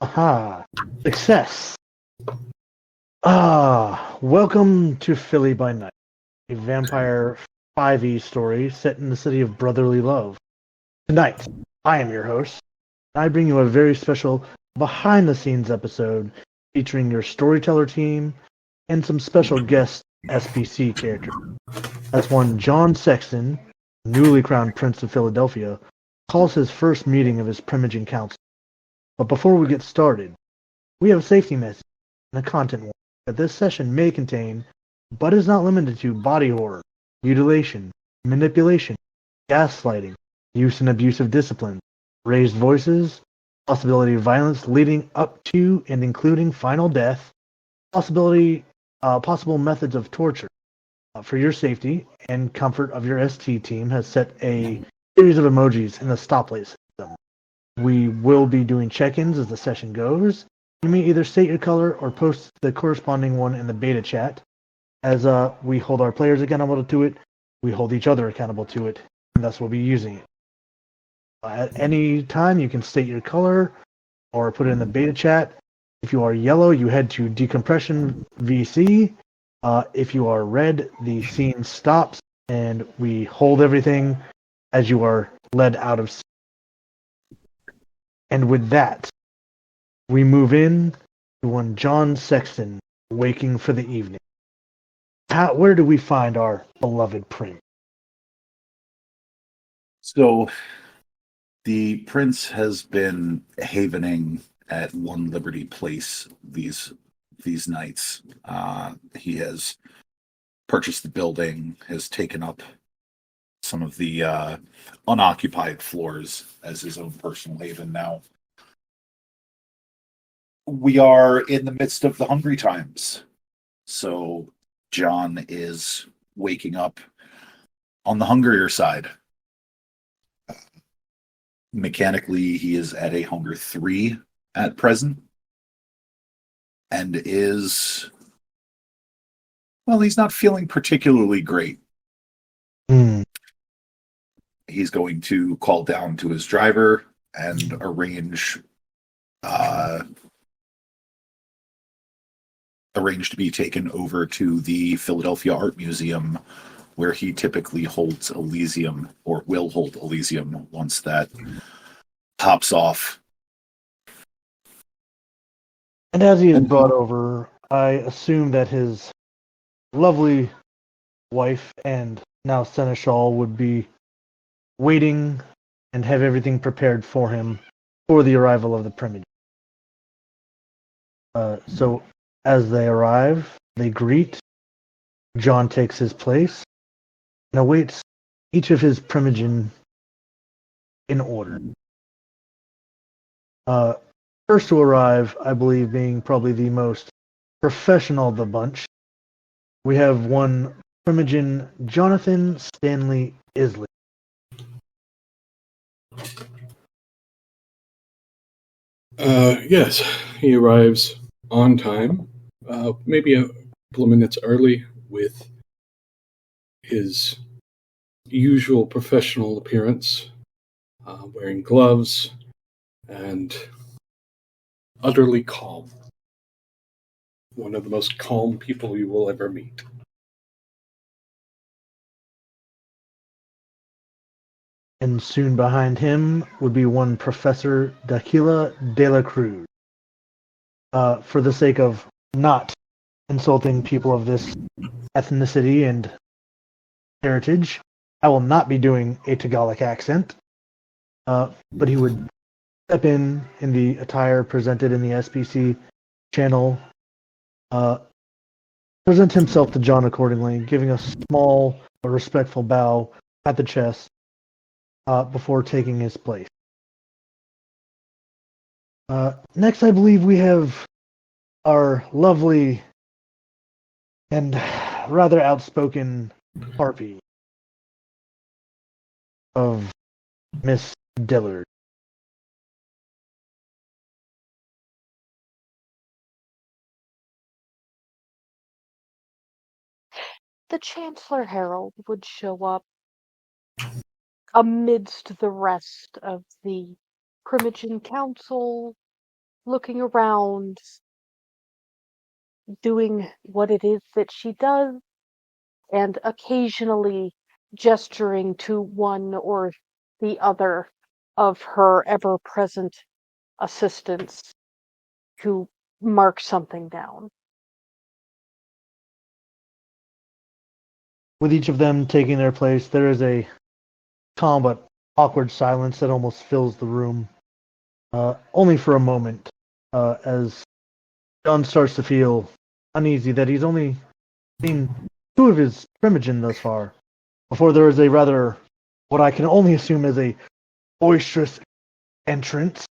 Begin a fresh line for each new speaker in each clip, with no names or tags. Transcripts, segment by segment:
Aha! Success! Welcome to Philly by Night, a vampire 5e story set in the city of brotherly love. Tonight, I am your host, and I bring you a very special behind-the-scenes episode featuring your storyteller team and some special guest SPC characters. That's one John Sexton, newly crowned Prince of Philadelphia, calls his first meeting of his Primogen Council. But before we get started, we have a safety message and a content warning that this session may contain, but is not limited to, body horror, mutilation, manipulation, gaslighting, use and abuse of discipline, raised voices, possibility of violence leading up to and including final death, possible methods of torture. For your safety and comfort of your ST team has set a series of emojis in the stoplight system. We will be doing check-ins as the session goes. You may either state your color or post the corresponding one in the beta chat. As we hold our players accountable to it, we hold each other accountable to it, and thus we'll be using it. At any time, you can state your color or put it in the beta chat. If you are yellow, you head to Decompression VC. If you are red, the scene stops, and we hold everything as you are led out of scene. And with that, we move in to one John Sexton waking for the evening. Where do we find our beloved prince?
So the prince has been havening at One Liberty Place these nights. He has purchased the building, has taken up some of the unoccupied floors as his own personal haven now. We are in the midst of the hungry times, so John is waking up on the hungrier side. Mechanically, he is at a hunger 3 at present, and he's not feeling particularly great. He's going to call down to his driver and arrange to be taken over to the Philadelphia Art Museum, where he typically holds Elysium, or will hold Elysium once that pops off.
And as he is brought over, I assume that his lovely wife and now seneschal would be waiting and have everything prepared for him for the arrival of the Primogen. So as they arrive, they greet. John takes his place and awaits each of his Primogen in order. First to arrive, I believe, being probably the most professional of the bunch, we have one Primogen Jonathan Stanley Isley.
Yes, he arrives on time, maybe a couple of minutes early, with his usual professional appearance, wearing gloves, and utterly calm. One of the most calm people you will ever meet.
And soon behind him would be one Professor Daquila de la Cruz. For the sake of not insulting people of this ethnicity and heritage, I will not be doing a Tagalog accent, but he would step in the attire presented in the SPC channel, present himself to John accordingly, giving a small but respectful bow at the chest before taking his place. Next, I believe we have our lovely and rather outspoken harpy of Miss Dillard.
The Chancellor Herald would show up amidst the rest of the Primogen Council, looking around, doing what it is that she does, and occasionally gesturing to one or the other of her ever-present assistants to mark something down.
With each of them taking their place, there is a calm but awkward silence that almost fills the room, only for a moment, as John starts to feel uneasy that he's only seen two of his Primogen thus far, before there is a rather, what I can only assume is a boisterous entrance,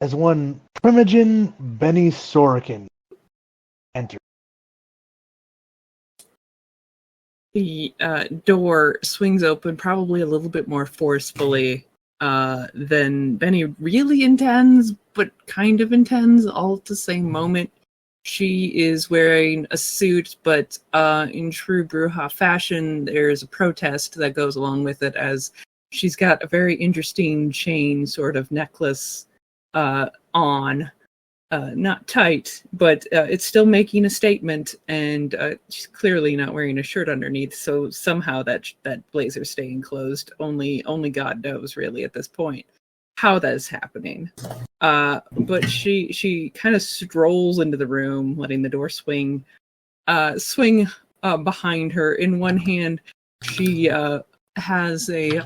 as one Primogen Benny Sorokin enters.
The door swings open probably a little bit more forcefully than Benny really intends, but kind of intends all at the same moment. She is wearing a suit, but in true Bruja fashion, there's a protest that goes along with it, as she's got a very interesting chain sort of necklace on. Not tight, but it's still making a statement, and she's clearly not wearing a shirt underneath, so somehow that blazer's staying closed. Only God knows, really, at this point, how that is happening. But she kind of strolls into the room, letting the door swing behind her. In one hand, she has an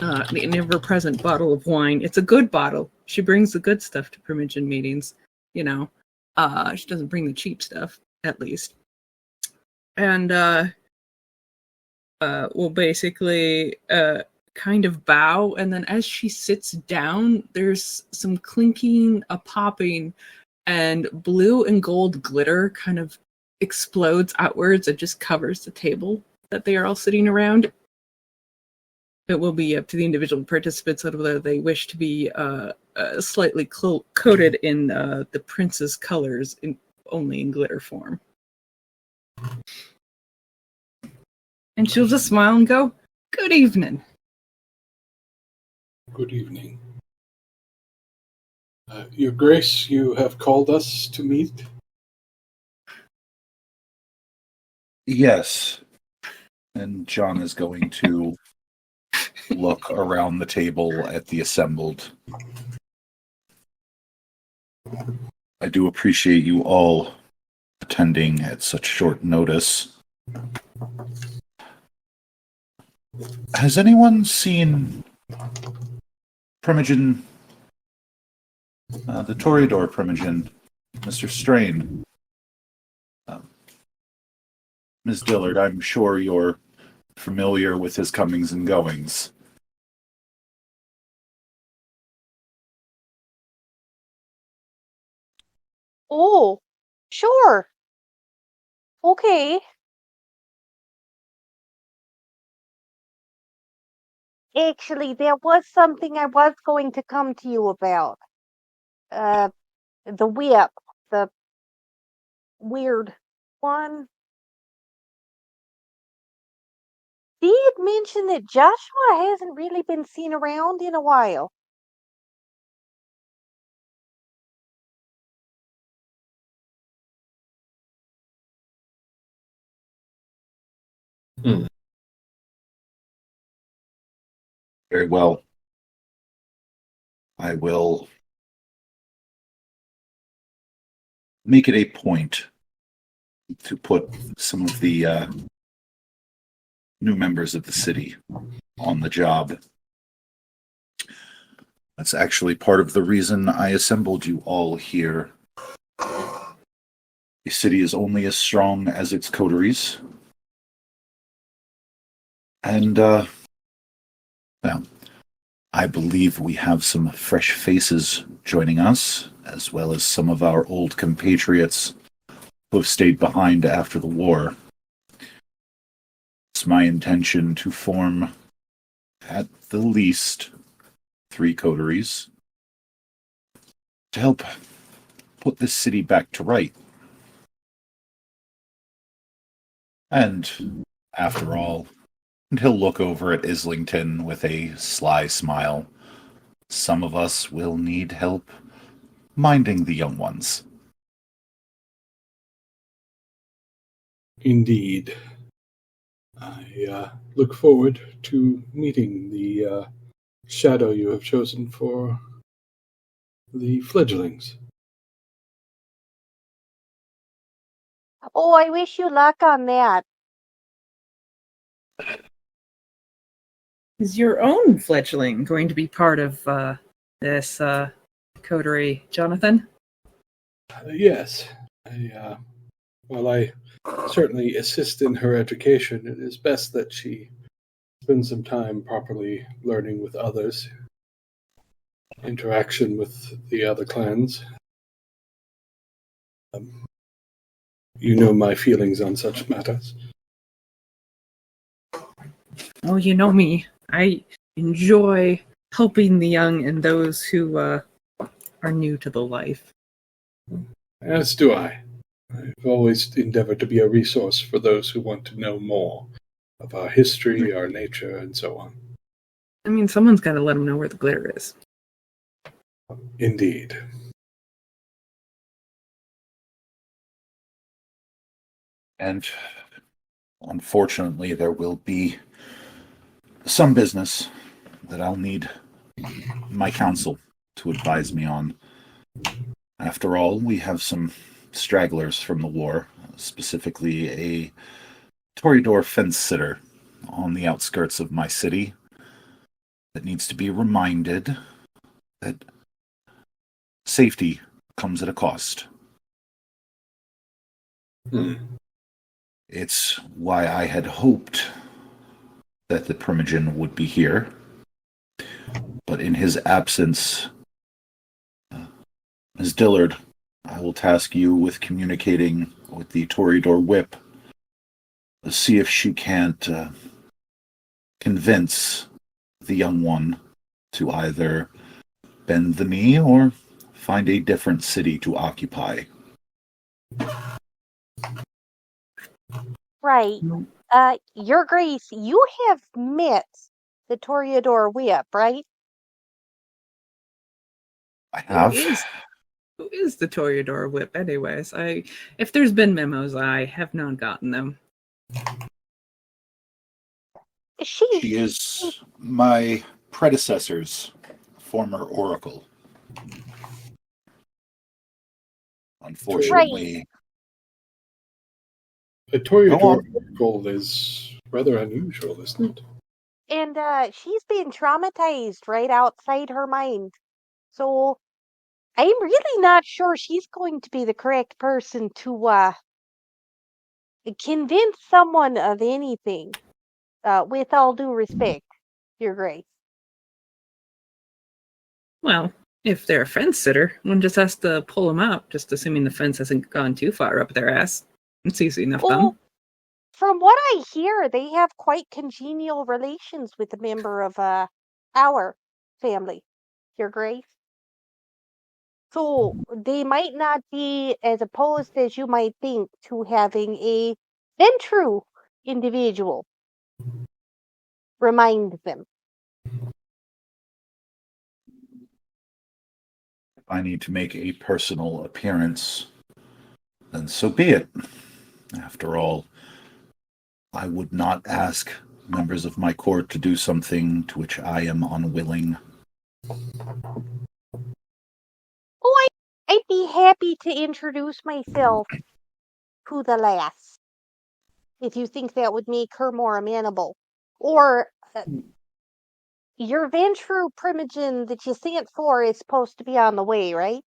ever-present bottle of wine. It's a good bottle. She brings the good stuff to Primogen meetings, you know. She doesn't bring the cheap stuff, at least. And will basically kind of bow, and then as she sits down, there's some clinking, a popping, and blue and gold glitter kind of explodes outwards and just covers the table that they are all sitting around. It will be up to the individual participants whether they wish to be slightly coated in the prince's colors, only in glitter form. And she'll just smile and go, "Good evening."
Good evening. Your Grace, you have called us to meet?
Yes. And John is going to look around the table at the assembled. I do appreciate you all attending at such short notice. Has anyone seen Primogen, the Toreador Primogen, Mr. Strain? Ms. Dillard, I'm sure you're familiar with his comings and goings.
Oh, sure. Okay. Actually, there was something I was going to come to you about. The whip, the weird one. Did mention that Joshua hasn't really been seen around in a while.
Very well. I will make it a point to put some of the new members of the city on the job. That's actually part of the reason I assembled you all here. The city is only as strong as its coteries. And, well, I believe we have some fresh faces joining us, as well as some of our old compatriots who have stayed behind after the war. It's my intention to form, at the least, 3 coteries to help put this city back to right. And, after all, and he'll look over at Islington with a sly smile, some of us will need help minding the young ones.
Indeed. I look forward to meeting the shadow you have chosen for the fledglings.
Oh, I wish you luck on that.
Is your own fledgling going to be part of this coterie, Jonathan?
Yes. While I certainly assist in her education, it is best that she spend some time properly learning with others, interaction with the other clans. You know my feelings on such matters.
Oh, you know me. I enjoy helping the young and those who are new to the life.
As do I. I've always endeavored to be a resource for those who want to know more of our history, our nature, and so on.
I mean, someone's got to let them know where the glitter is.
Indeed.
And unfortunately, there will be some business that I'll need my council to advise me on. After all, we have some stragglers from the war, specifically a Toreador fence sitter on the outskirts of my city that needs to be reminded that safety comes at a cost. It's why I had hoped that the Primogen would be here, but in his absence, Ms. Dillard, I will task you with communicating with the Toreador whip. See if she can't convince the young one to either bend the knee or find a different city to occupy.
Right. Your Grace, you have met the Toreador whip, right?
I have.
Who is the Toreador whip, anyways? If there's been memos, I have not gotten them.
She is my predecessor's former oracle. Unfortunately,
A Toreador oracle is rather unusual, isn't it?
And she's been traumatized right outside her mind. So I'm really not sure she's going to be the correct person to convince someone of anything, with all due respect, Your Grace.
Well, if they're a fence sitter, one just has to pull them out, just assuming the fence hasn't gone too far up their ass. It's easy enough done.
From what I hear, they have quite congenial relations with a member of our family, Your Grace. So they might not be as opposed as you might think to having a Ventru individual remind them.
if I need to make a personal appearance, then so be it. After all, I would not ask members of my court to do something to which I am unwilling.
Oh, I'd be happy to introduce myself to the lass, if you think that would make her more amenable. Or your Ventru Primogen that you sent for is supposed to be on the way, right?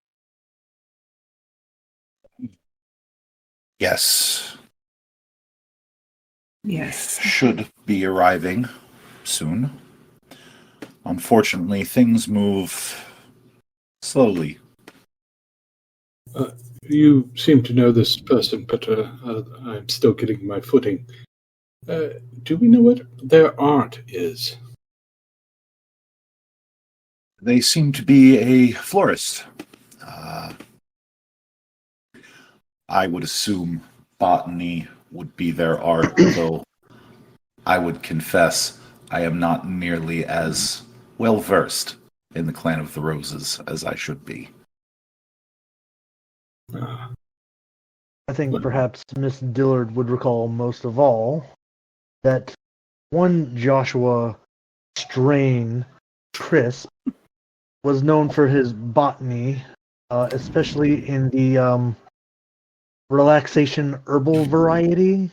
Yes.
Yes.
Should be arriving soon. Unfortunately, things move slowly.
You seem to know this person, but I'm still getting my footing. Do we know what their art is?
They seem to be a florist. I would assume botany would be their art, though I would confess I am not nearly as well versed in the Clan of the Roses as I should be.
I think perhaps Miss Dillard would recall most of all that one Joshua Strain Crisp was known for his botany, especially in the relaxation herbal variety.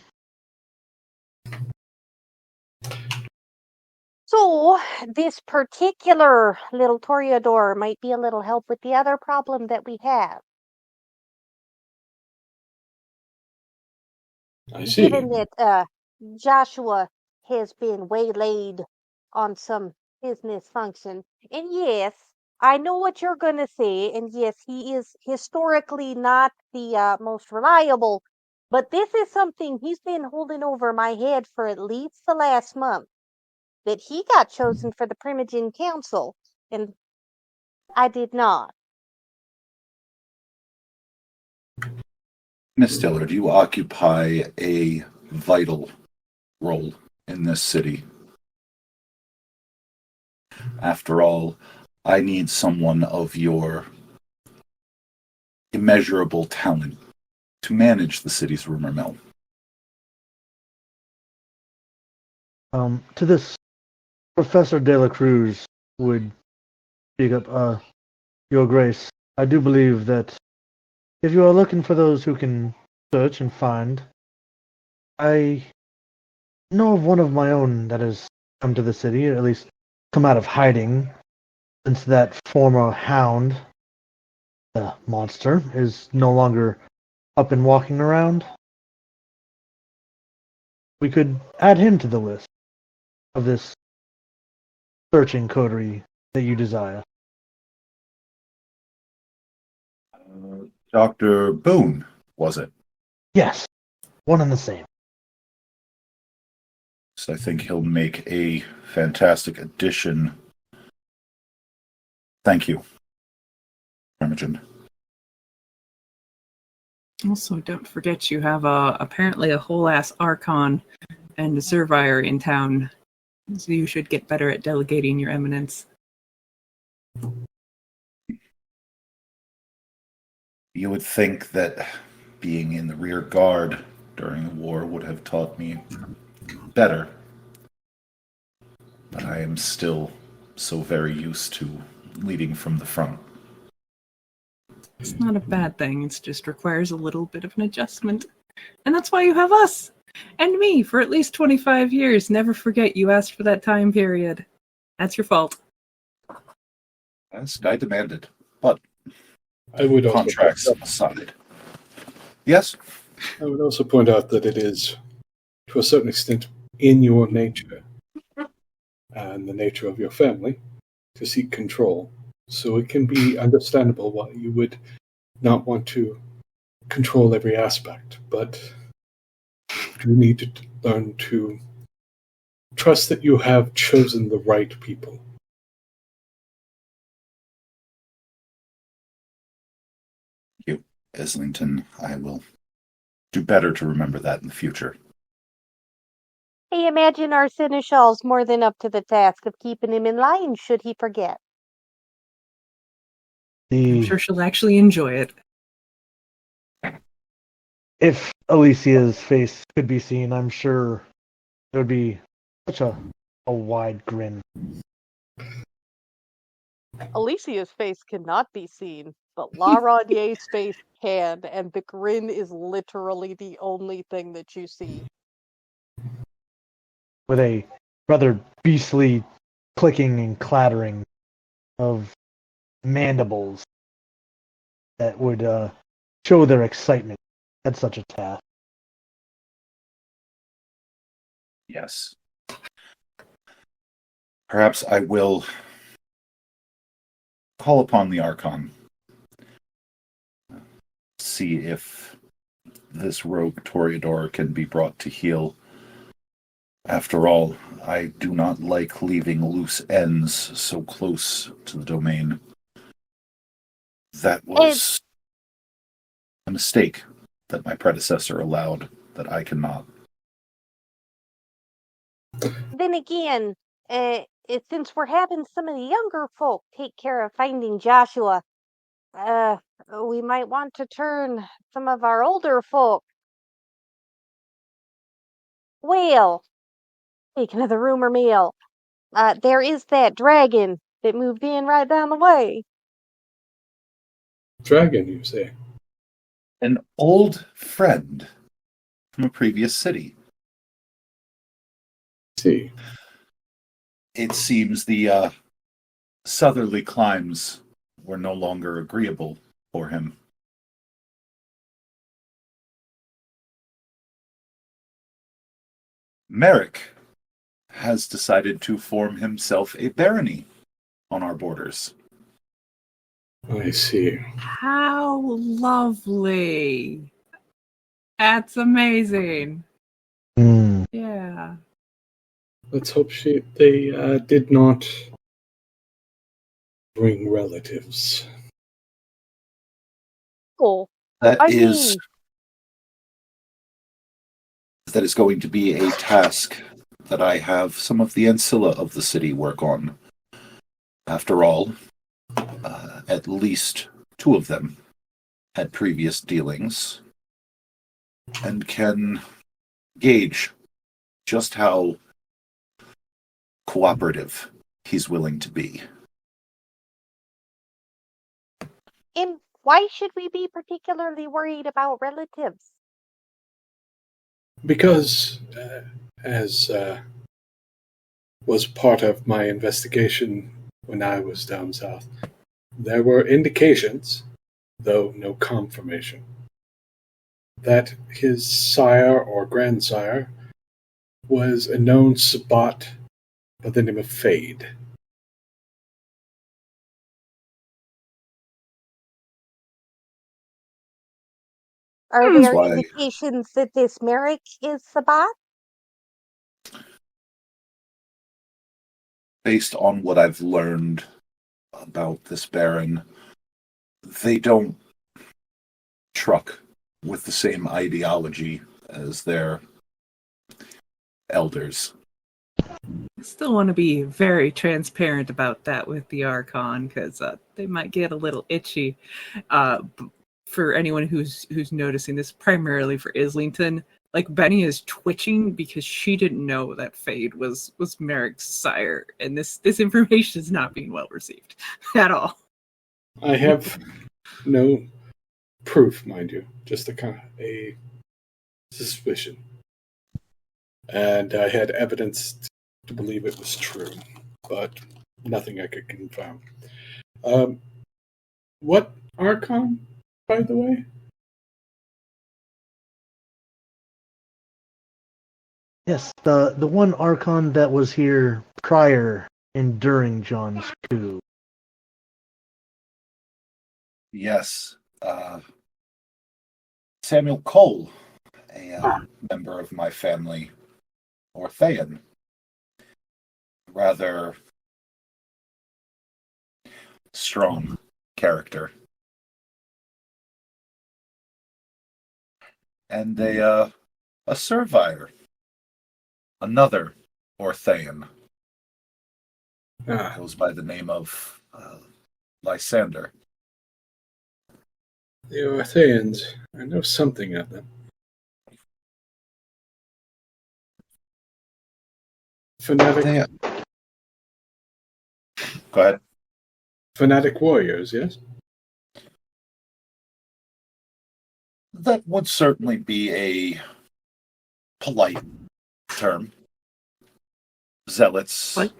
So, this particular little Toreador might be a little help with the other problem that we have.
I see.
Given that Joshua has been waylaid on some business function. And yes, I know what you're going to say. And yes, he is historically not the most reliable. But this is something he's been holding over my head for at least the last month. That he got chosen for the Primogen Council. And I did not.
Miss Dillard, you occupy a vital role in this city. After all, I need someone of your immeasurable talent to manage the city's rumor mill.
To this, Professor De La Cruz would speak up, Your Grace. I do believe that if you are looking for those who can search and find, I know of one of my own that has come to the city, or at least come out of hiding, since that former hound, the monster, is no longer up and walking around. We could add him to the list of this searching coterie that you desire.
Dr. Boone, was it?
Yes, one and the same.
So I think he'll make a fantastic addition. Thank you, Primogen.
Also, don't forget you have apparently a whole ass Archon and a Servire in town, so you should get better at delegating your eminence.
You would think that being in the rear guard during the war would have taught me better, but I am still so very used to leading from the front.
It's not a bad thing, it just requires a little bit of an adjustment. And that's why you have us! And me, for at least 25 years. Never forget you asked for that time period. That's your fault.
As I demanded, but
I would also
contracts aside. Yes?
I would also point out that it is, to a certain extent, in your nature and the nature of your family to seek control. So it can be understandable why you would not want to control every aspect, but you need to learn to trust that you have chosen the right people.
You, Islington, I will do better to remember that in the future.
I imagine our Seneschal's more than up to the task of keeping him in line should he forget.
I'm sure she'll actually enjoy it.
If Alicia's face could be seen, I'm sure there would be such a wide grin.
Alicia's face cannot be seen, but La Radier's face can, and the grin is literally the only thing that you see.
With a rather beastly clicking and clattering of mandibles that would show their excitement at such a task.
Yes. Perhaps I will call upon the Archon. See if this rogue Toreador can be brought to heel. After all, I do not like leaving loose ends so close to the domain. That was a mistake that my predecessor allowed that I cannot.
Then again, since we're having some of the younger folk take care of finding Joshua, Uh, we might want to turn some of our older folk. Well, speaking of the rumor mill, there is that dragon that moved in right down the way.
Dragon, you say?
An old friend from a previous city.
See.
It seems the southerly climes were no longer agreeable for him. Merrick has decided to form himself a barony on our borders.
I see.
How lovely. That's amazing.
Hmm.
Yeah.
Let's hope they did not bring relatives.
Oh,
That
I
is
mean,
that is going to be a task that I have some of the ancilla of the city work on. After all, at least two of them had previous dealings and can gauge just how cooperative he's willing to be.
and why should we be particularly worried about relatives?
Because, as was part of my investigation when I was down south, there were indications, though no confirmation, that his sire or grandsire was a known Sabbat by the name of Fade.
Are
Hmm.
there
Why?
indications that this Merrick is Sabat?
Based on what I've learned about this Baron, they don't truck with the same ideology as their elders.
I still want to be very transparent about that with the Archon because they might get a little itchy. For anyone who's noticing this, primarily for Islington, like Benny is twitching because she didn't know that Fade was Merrick's sire, and this information is not being well received at all.
I have no proof, mind you, just a suspicion. And I had evidence to believe it was true, but nothing I could confirm. What Archon, by the way?
Yes, the one Archon that was here prior and during John's coup.
Yes, Samuel Cole, a member of my family, Orthaean, rather strong character. And a servitor, another Orthaean, goes by the name of Lysander.
The Orthaeans. I know something of them. Fanatic,
Go ahead.
fanatic warriors, yes?
That would certainly be a polite term. Zealots.
What?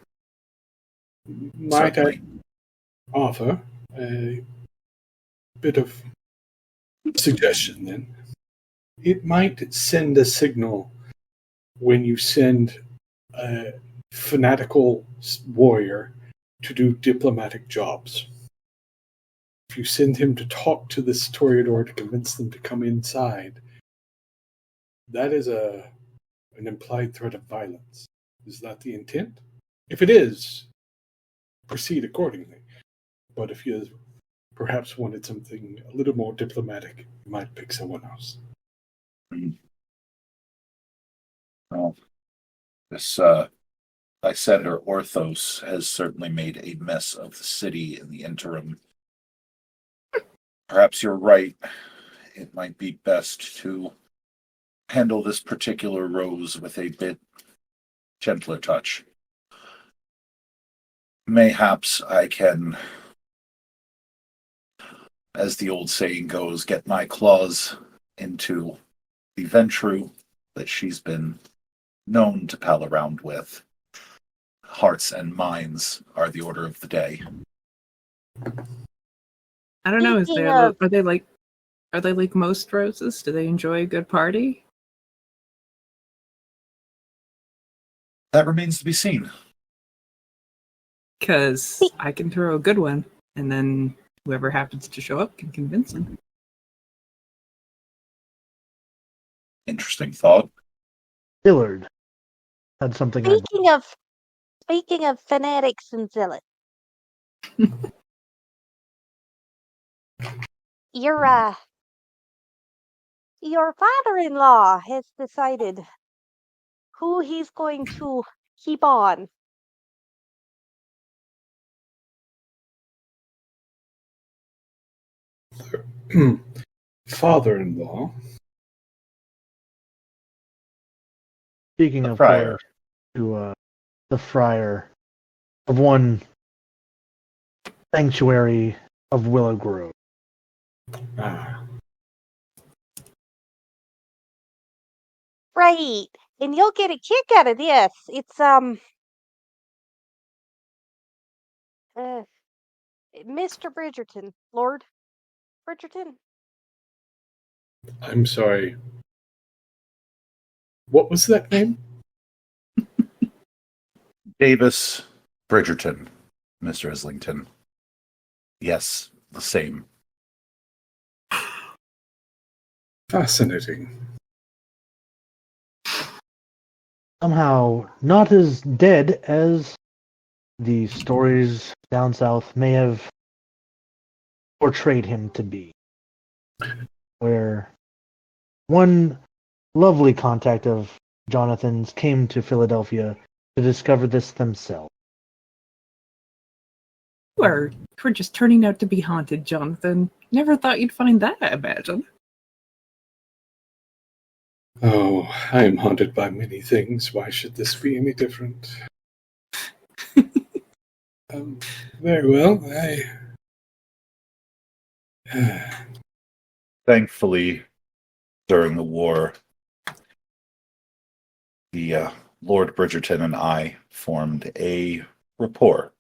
Might I
Certainly.
offer a bit of suggestion then? It might send a signal when you send a fanatical warrior to do diplomatic jobs. If you send him to talk to this Toreador to convince them to come inside, that is an implied threat of violence. Is that the intent? If it is, proceed accordingly. But if you perhaps wanted something a little more diplomatic, you might pick someone else.
Well, this Lysander Orthos has certainly made a mess of the city in the interim. Perhaps you're right. It might be best to handle this particular rose with a bit gentler touch. Mayhaps I can, as the old saying goes, get my claws into the Ventru that she's been known to pal around with. Hearts and minds are the order of the day.
I don't know.
Speaking of-
Are they like most roses? Do they enjoy a good party?
That remains to be seen.
Because I can throw a good one, and then whoever happens to show up can convince them.
Interesting thought.
Dillard had something.
Speaking of fanatics and zealots, your father-in-law has decided who he's going to keep on.
Father-in-law.
Speaking
The
of
friar.
course, to the friar of one sanctuary of Willow Grove.
Ah,
Right. And you'll get a kick out of this. It's Mr. Bridgerton, Lord Bridgerton.
I'm sorry. What was that name?
Davis Bridgerton, Mr. Islington. Yes, the same.
Fascinating.
Somehow not as dead as the stories down south may have portrayed him to be. Where one lovely contact of Jonathan's came to Philadelphia to discover this themselves.
We're just turning out to be haunted, Jonathan. Never thought you'd find that, I imagine.
Oh, I am haunted by many things. Why should this be any different? Very well.
Thankfully, during the war, the Lord Bridgerton and I formed a rapport.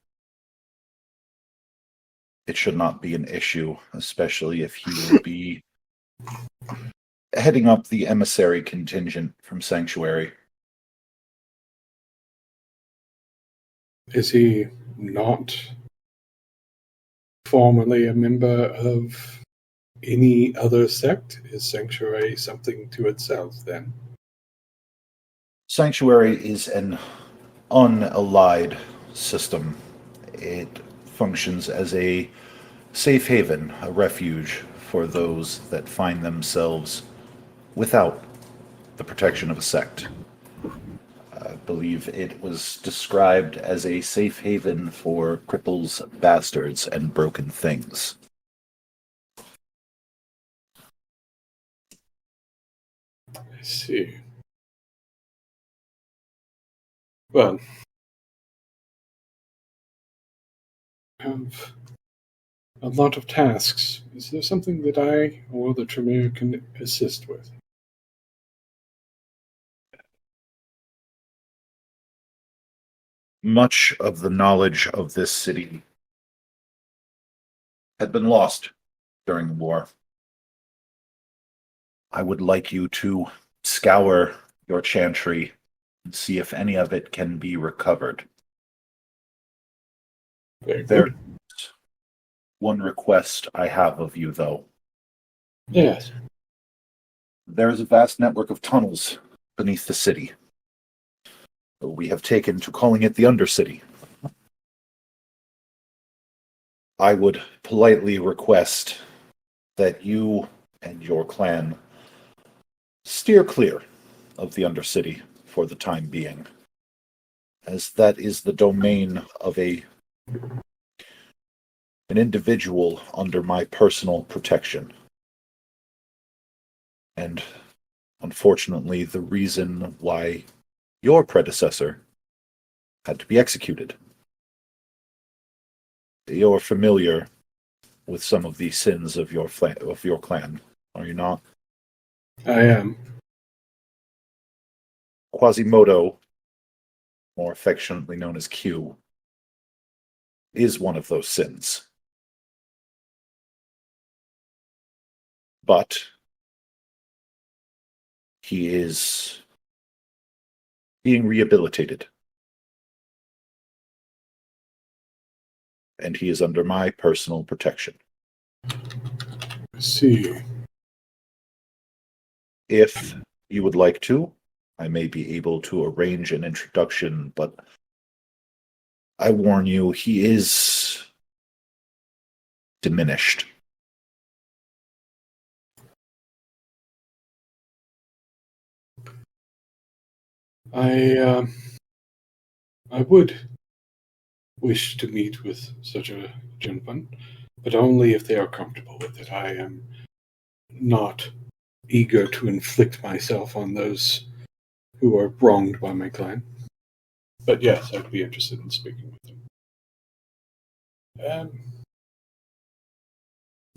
It should not be an issue, especially if he will be heading up the emissary contingent from Sanctuary.
Is he not formerly a member of any other sect? Is Sanctuary something to itself then?
Sanctuary is an unallied system. It functions as a safe haven, a refuge for those that find themselves without the protection of a sect. I believe it was described as a safe haven for cripples, bastards, and broken things.
I see. Well, I have a lot of tasks. Is there something that I or the Tremere can assist with?
Much of the knowledge of this city had been lost during the war. I would like you to scour your chantry and see if any of it can be recovered.
Very
There's
good.
one request I have of you, though.
Yes.
There is a vast network of tunnels beneath the city. We have taken to calling it the Undercity. I would politely request that you and your clan steer clear of the Undercity for the time being, as that is the domain of a an individual under my personal protection. And unfortunately, the reason why your predecessor had to be executed. You're familiar with some of the sins of your clan, are you not?
I am.
Quasimodo, more affectionately known as Q, is one of those sins. But he is being rehabilitated. And he is under my personal protection.
I see.
If you would like to, I may be able to arrange an introduction, but I warn you, he is diminished.
I would wish to meet with such a gentleman, but only if they are comfortable with it. I am not eager to inflict myself on those who are wronged by my clan. But yes, I'd be interested in speaking with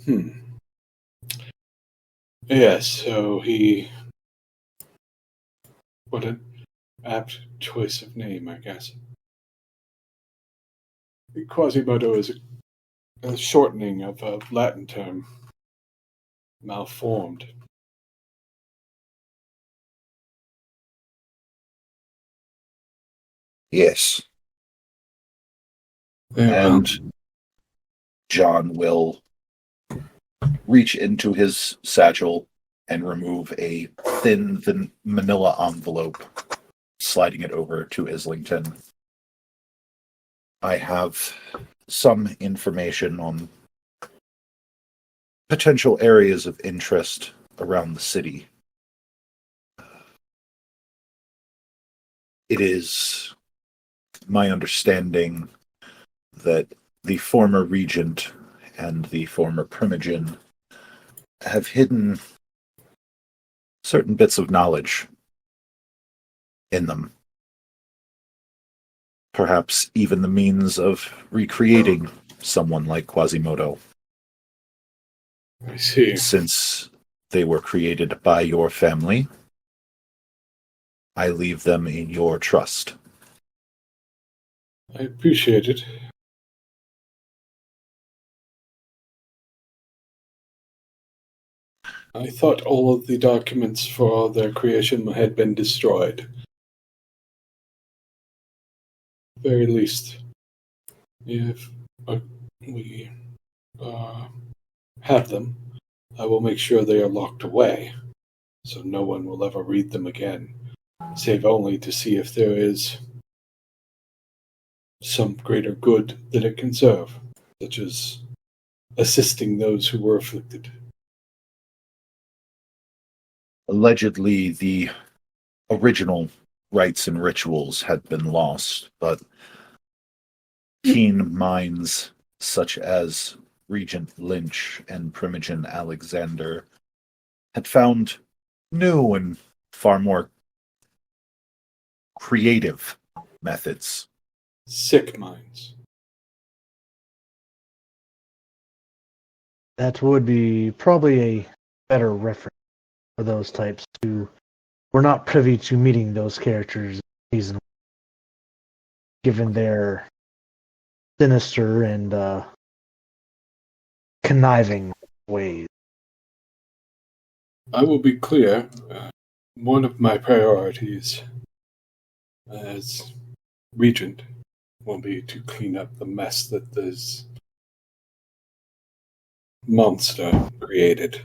him. Yes, so what an apt choice of name, I guess. Quasimodo is a shortening of a Latin term, malformed.
Yes. And John will reach into his satchel and remove a thin manila envelope, sliding it over to Islington. I have some information on potential areas of interest around the city. It is my understanding that the former regent and the former Primogen have hidden certain bits of knowledge in them. Perhaps even the means of recreating someone like Quasimodo.
I see.
Since they were created by your family, I leave them in your trust.
I appreciate it. I thought all of the documents for their creation had been destroyed. Very least, if we have them, I will make sure they are locked away, so no one will ever read them again, save only to see if there is some greater good that it can serve, such as assisting those who were afflicted.
Allegedly, the original rites and rituals had been lost, but keen minds such as Regent Lynch and Primogen Alexander had found new and far more creative methods.
Sick minds.
That would be probably a better reference for those types who were not privy to meeting those characters in season 1, given their sinister and conniving ways.
I will be clear. One of my priorities as regent will be to clean up the mess that this monster created.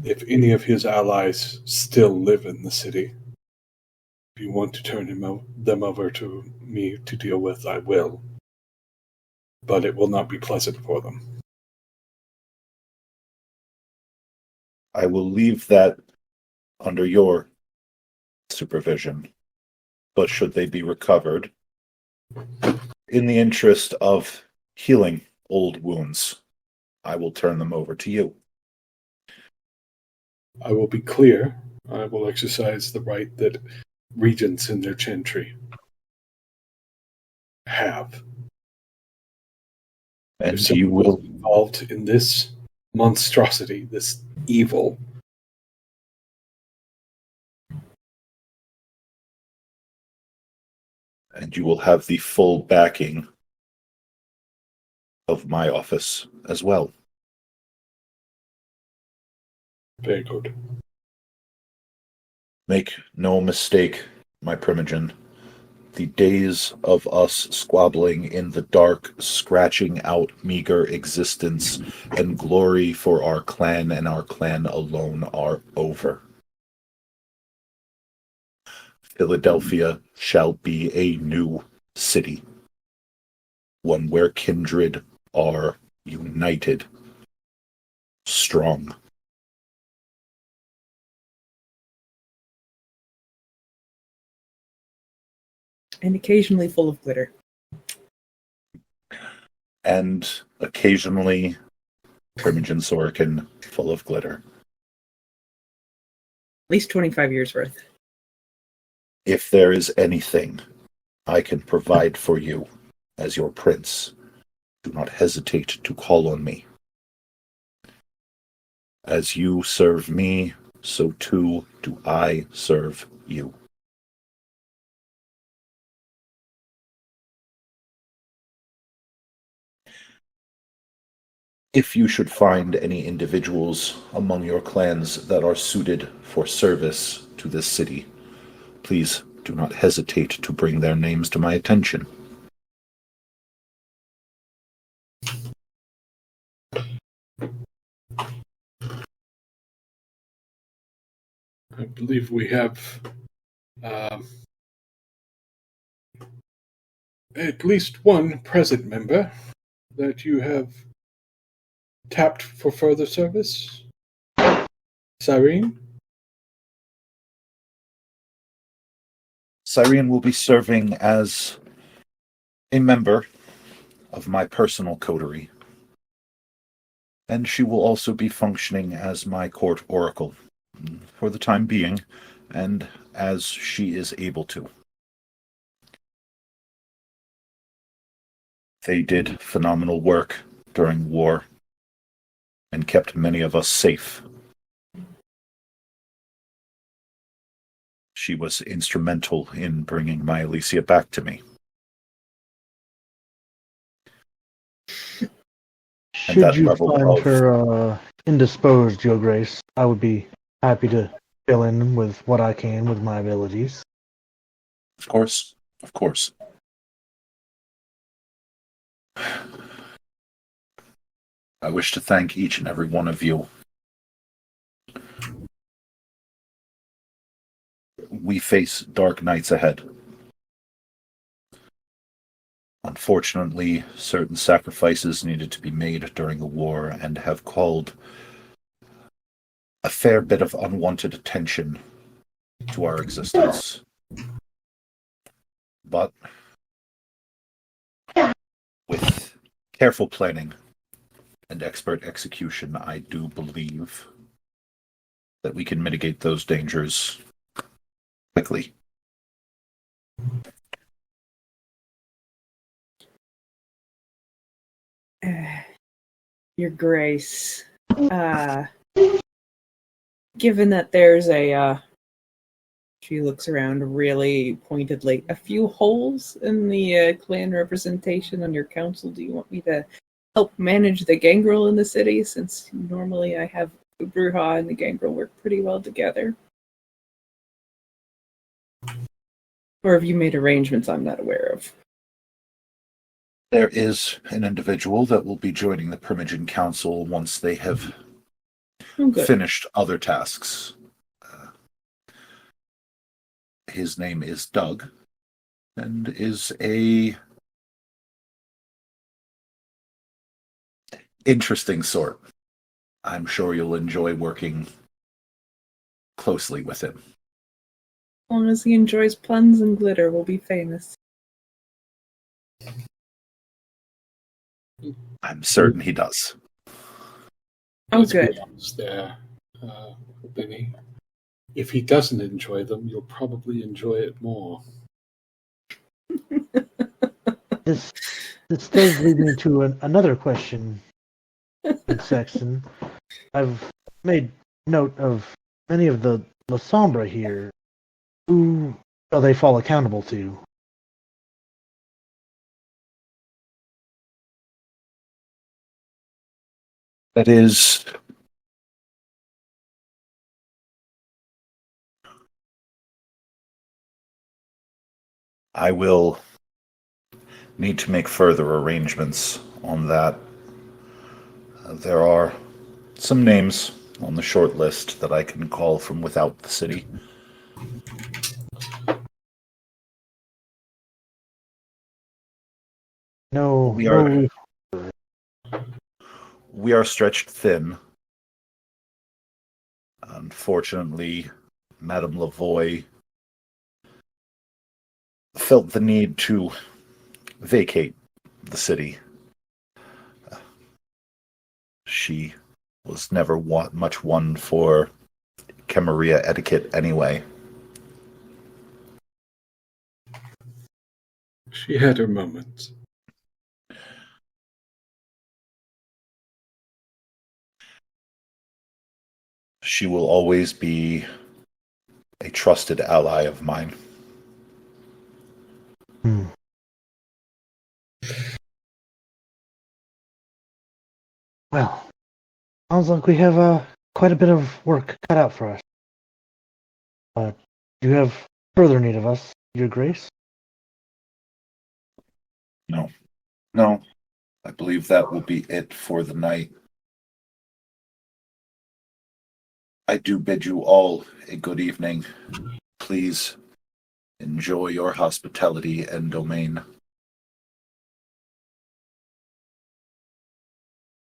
If any of his allies still live in the city, if you want to turn them over to me to deal with, I will. But it will not be pleasant for them.
I will leave that under your supervision. But should they be recovered, in the interest of healing old wounds, I will turn them over to you.
I will be clear. I will exercise the right that regents in their chantry have.
And
If
you
someone was
will
involved in this monstrosity, this evil,
have the full backing of my office as well.
very good.
Make no mistake, my Primogen. The days of us squabbling in the dark, scratching out meager existence and glory for our clan and our clan alone are over. Philadelphia shall be a new city, one where kindred are united, strong.
And occasionally full of glitter.
And occasionally Primogen Sorokin full of glitter.
At least 25 years worth.
If there is anything I can provide for you as your prince, do not hesitate to call on me. As you serve me, so too do I serve you. If you should find any individuals among your clans that are suited for service to this city, please do not hesitate to bring their names to my attention.
I believe we have at least one present member that you have tapped for further service. Cyrene?
Cyrene will be serving as a member of my personal coterie, and she will also be functioning as my court oracle for the time being, and as she is able to. They did phenomenal work during war and kept many of us safe. She was instrumental in bringing my Alicia back to me.
Should you find her indisposed, Your Grace, I would be happy to fill in with what I can with my abilities.
Of course, of course. I wish to thank each and every one of you. We face dark nights ahead. Unfortunately, certain sacrifices needed to be made during the war and have called a fair bit of unwanted attention to our existence. But with careful planning and expert execution, I do believe that we can mitigate those dangers quickly.
Your Grace, given that there's she looks around really pointedly, a few holes in the clan representation on your council, do you want me to help manage the gangrel in the city, since normally I have the Bruja and the gangrel work pretty well together? Or have you made arrangements I'm not aware of?
There is an individual that will be joining the Primogen Council once they have finished other tasks. His name is Doug, and is a interesting sort. I'm sure you'll enjoy working closely with him.
As long as he enjoys puns and glitter, we'll be famous.
I'm certain he does.
Oh,
Let's
good.
be honest there, Benny. If he doesn't enjoy them, you'll probably enjoy it more.
This does lead me to another question, Sexton. I've made note of many of the La Sombra here. Who shall they fall accountable to?
That is, I will need to make further arrangements on that. There are some names on the short list that I can call from without the city.
No,
We are
no.
we are stretched thin. Unfortunately, Madame Lavoie felt the need to vacate the city. She was never much one for Camarilla etiquette anyway.
She had her moments.
She will always be a trusted ally of mine.
Hmm. Well, sounds like we have quite a bit of work cut out for us. You have further need of us, Your Grace?
No. No. I believe that will be it for the night. I do bid you all a good evening. Please enjoy your hospitality and domain.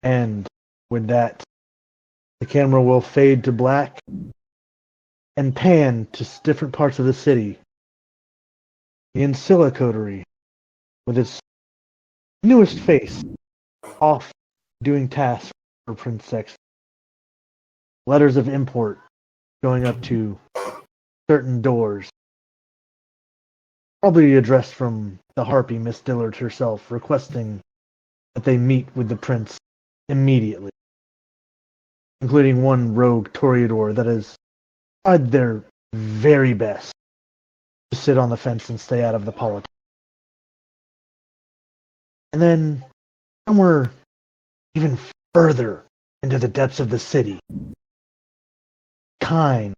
And with that, the camera will fade to black and pan to different parts of the city. The Ancilla Coterie, with its newest face, off doing tasks for Prince Sexton. Letters of import going up to certain doors. Probably addressed from the harpy Miss Dillard herself, requesting that they meet with the prince immediately, including one rogue Toreador that has tried their very best to sit on the fence and stay out of the politics. And then, somewhere even further into the depths of the city, kind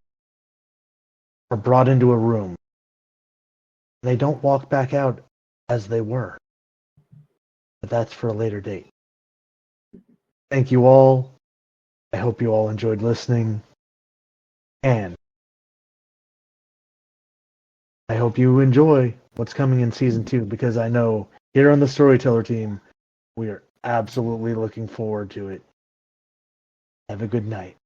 are brought into a room. They don't walk back out as they were. But that's for a later date. Thank you all. I hope you all enjoyed listening. And I hope you enjoy what's coming in season 2, because I know here on the Storyteller team, we are absolutely looking forward to it. Have a good night.